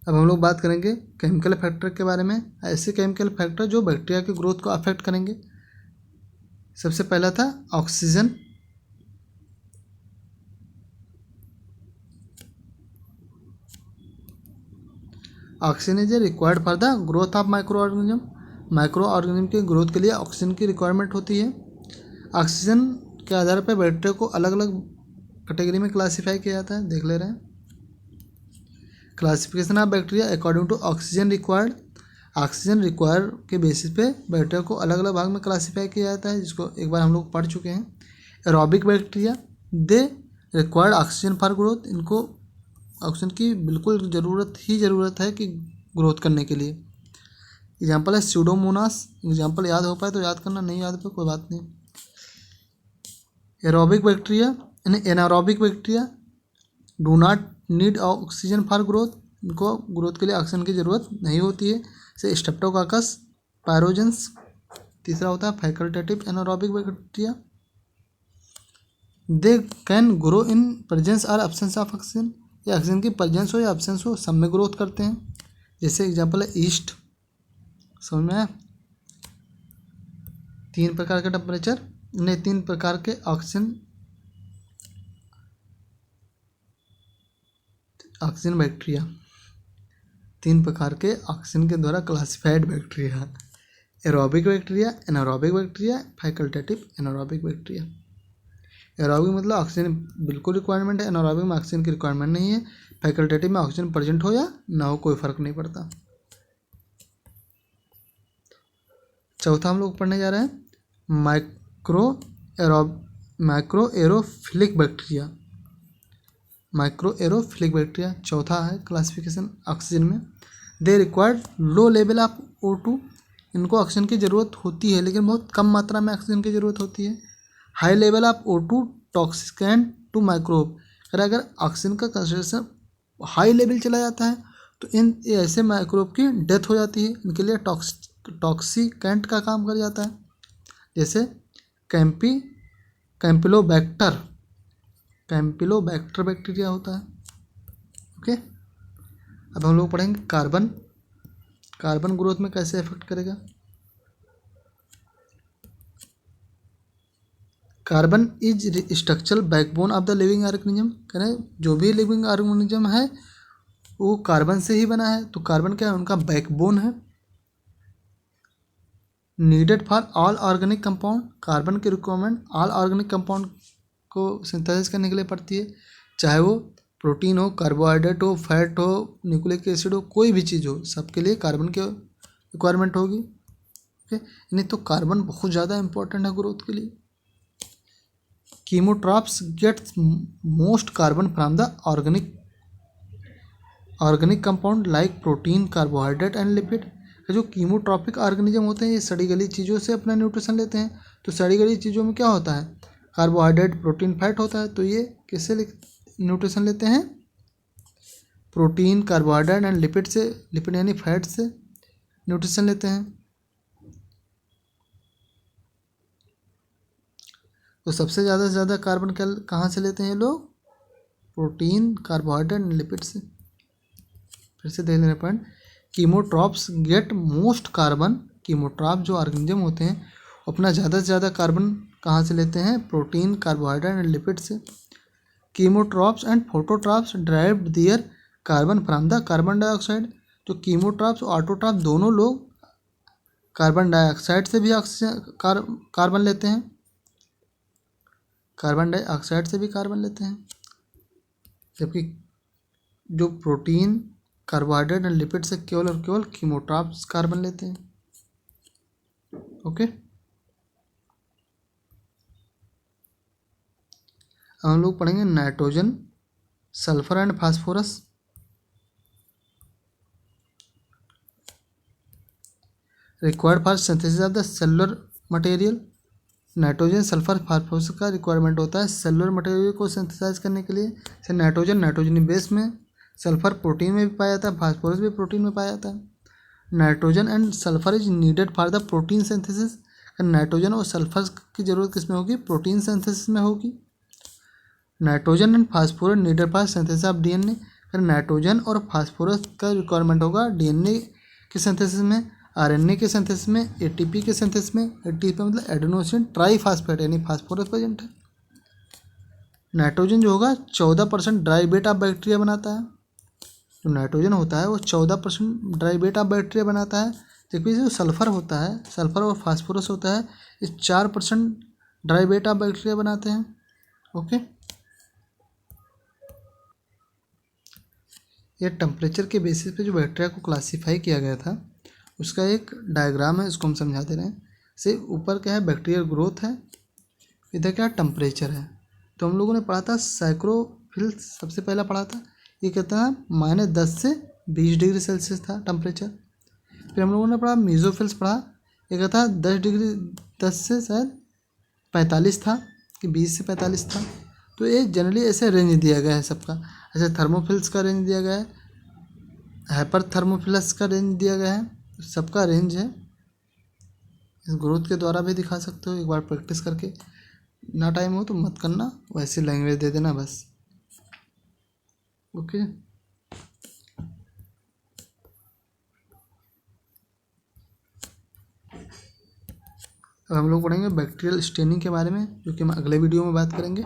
अब हम लोग बात करेंगे केमिकल फैक्टर के बारे में, ऐसे केमिकल फैक्टर जो बैक्टीरिया की ग्रोथ को अफेक्ट करेंगे। सबसे पहला था oxygen. Oxygen is required for the growth of micro organism. Micro organism की ग्रोथ के लिए ऑक्सीजन की रिक्वायरमेंट होती है। ऑक्सीजन के आधार पर बैक्टीरिया को अलग अलग कैटेगरी में क्लासीफाई किया जाता है, देख ले रहे हैं। Classification of bacteria according to oxygen required. Oxygen require के बेसिस पे बैक्टीरिया को अलग अलग भाग में क्लासीफाई किया जाता है, जिसको एक बार हम लोग पढ़ चुके हैं। Aerobic bacteria, they required oxygen for growth. इनको ऑक्सीजन की बिल्कुल ज़रूरत है कि ग्रोथ करने के लिए। एग्जाम्पल है स्यूडोमोनास। एग्जाम्पल याद हो पाए तो याद करना, नहीं याद हो पाए कोई बात नहीं। Aerobic bacteria, anaerobic bacteria do not need oxygen for growth. इनको ग्रोथ के लिए ऑक्सीजन की ज़रूरत नहीं होती है। से स्ट्रेप्टोकाकस, पायरोजेंस। तीसरा होता है facultative anaerobic bacteria, they can grow in presence और एब्सेंस ऑफ ऑक्सीजन। या ऑक्सीजन की प्रेजेंस हो या एब्सेंस हो, सब में ग्रोथ करते हैं। जैसे एग्जांपल है ईस्ट। समझ में आया? 3 प्रकार के टेम्परेचर ने 3 प्रकार के ऑक्सीजन बैक्टीरिया, 3 प्रकार के ऑक्सीजन के द्वारा classified bacteria. Aerobic bacteria, anaerobic bacteria, facultative anaerobic bacteria. Aerobic मतलब ऑक्सीजन बिल्कुल रिक्वायरमेंट है, एनारोबिक में ऑक्सीजन की रिक्वायरमेंट नहीं है। फैकल्टेटिव में ऑक्सीजन प्रेजेंट हो या ना हो कोई फर्क नहीं पड़ता। चौथा हम लोग पढ़ने जा रहे हैं micro aerophilic bacteria. Micro aerophilic bacteria चौथा है क्लासिफिकेशन ऑक्सीजन में। They required low level of O2। इनको ऑक्सीजन की ज़रूरत होती है, लेकिन बहुत कम मात्रा में ऑक्सीजन की ज़रूरत होती है। High level of O2 toxicant to microbe. अगर ऑक्सीजन का कंसंट्रेशन हाई लेवल चला जाता है तो इन ऐसे माइक्रोब की डेथ हो जाती है। इनके लिए टॉक्सिकेंट का काम कर जाता है। जैसे कैंपिलोबैक्टर बैक्टीरिया होता है। ओके, अब हम लोग पढ़ेंगे कार्बन। कार्बन ग्रोथ में कैसे इफेक्ट करेगा। Carbon is structural backbone of the living organism. कह रहे हैं जो भी लिविंग ऑर्गेनिज्म है वो कार्बन से ही बना है। तो कार्बन क्या है, उनका बैकबोन है। Needed for all organic compound. Carbon की रिक्वायरमेंट ऑल ऑर्गेनिक कंपाउंड को सिंथेसिस करने के लिए पड़ती है, चाहे वो प्रोटीन हो, कार्बोहाइड्रेट हो, फैट हो, न्यूक्लिक एसिड हो, कोई भी चीज़ हो, सबके लिए कार्बन की रिक्वायरमेंट होगी। ओके, नहीं तो कार्बन बहुत ज़्यादा इंपॉर्टेंट है ग्रोथ के लिए। Chemotrophs gets most carbon from the organic compound like protein, carbohydrate and lipid. जो कीमोट्रॉपिक ऑर्गेनिज्म होते हैं ये सड़ी गली चीज़ों से अपना न्यूट्रिशन लेते हैं। तो सड़ी गली चीज़ों में क्या होता है, कार्बोहाइड्रेट, प्रोटीन, फैट होता है। तो ये किससे न्यूट्रिशन लेते हैं, प्रोटीन, कार्बोहाइड्रेट एंड लिपिड से। लिपिड यानी फैट से न्यूट्रिशन लेते हैं। तो सबसे ज़्यादा कार्बन कहाँ से लेते हैं ये लोग, प्रोटीन, कार्बोहाइड्रेट एंड लिपिड से। फिर से देख लेना पॉइंट, कीमोट्रॉप्स गेट मोस्ट कार्बन। कीमोट्रॉप जो ऑर्गेनिज्म होते हैं अपना ज़्यादा से ज़्यादा कार्बन कहाँ से लेते हैं, प्रोटीन, कार्बोहाइड्रेट एंड लिपिड से। Chemotrophs and phototrophs derive their carbon from the carbon dioxide. जो कीमोट्रॉप्स और ऑटोट्रॉप दोनों लोग कार्बन डाइऑक्साइड से भी कार्बन लेते हैं। कार्बन डाइऑक्साइड से भी कार्बन लेते हैं, जबकि जो प्रोटीन, कार्बोहाइड्रेट एंड लिपिड से केवल और केवल कीमोट्रॉप्स कार्बन लेते हैं। ओके, हम लोग पढ़ेंगे nitrogen, sulphur and phosphorus. Required for synthesis of the cellular material. Nitrogen, sulphur, phosphorus का रिक्वायरमेंट होता है सेलुलर मटेरियल को सिंथेसाइज करने के लिए। जैसे नाइट्रोजन नाइट्रोजनी बेस में, सल्फर प्रोटीन में भी पाया जाता है, फास्फोरस भी प्रोटीन में पाया जाता है। Nitrogen and sulphur is needed for the protein synthesis. Nitrogen और सल्फर की जरूरत किस में होगी, प्रोटीन सिंथेसिस में होगी। Nitrogen and phosphorus needed for synthesis of DNA। फिर नाइट्रोजन और फास्फोरस का रिक्वायरमेंट होगा डीएनए के सिंथेसिस में, आरएनए के सिंथेसिस में, एटीपी के सिंथेसिस में। एटीपी मतलब एडेनोसिन ट्राईफास्फेट यानी फास्फोरस प्रेजेंट है। नाइट्रोजन जो होगा 14% ड्राई वेट ऑफ बैक्टीरिया बनाता है। जो नाइट्रोजन होता है वो 14% ड्राई वेट ऑफ बैक्टीरिया बनाता है, जबकि जो सल्फर होता है, सल्फर और फास्फोरस होता है, ये 4% ड्राई वेट ऑफ बैक्टीरिया बनाते हैं। ओके, ये टेम्परेचर के बेसिस पे जो बैक्टीरिया को क्लासीफाई किया गया था उसका एक डायग्राम है, इसको हम समझा दे रहे हैं। से ऊपर क्या है, बैक्टीरियल ग्रोथ है, इधर क्या टेम्परेचर है। तो हम लोगों ने पढ़ा था साइक्रोफिल्स, सबसे पहला पढ़ा था, ये कहता है -10 से 20 डिग्री सेल्सियस था टेम्परेचर। फिर हम लोगों ने पढ़ा मीज़ोफिल्स पढ़ा, ये कहता है 10 से शायद 45 था कि 20 से 45 था। तो ये जनरली ऐसे रेंज दिया गया है सबका। ऐसे थर्मोफिल्स का रेंज दिया गया है, हाइपर थर्मोफिलस का रेंज दिया गया है, सबका रेंज है। इस ग्रोथ के द्वारा भी दिखा सकते हो, एक बार प्रैक्टिस करके। ना टाइम हो तो मत करना, वैसे लैंग्वेज दे देना बस। ओके, अब हम लोग पढ़ेंगे बैक्टीरियल स्टेनिंग के बारे में, जो कि हम अगले वीडियो में बात करेंगे।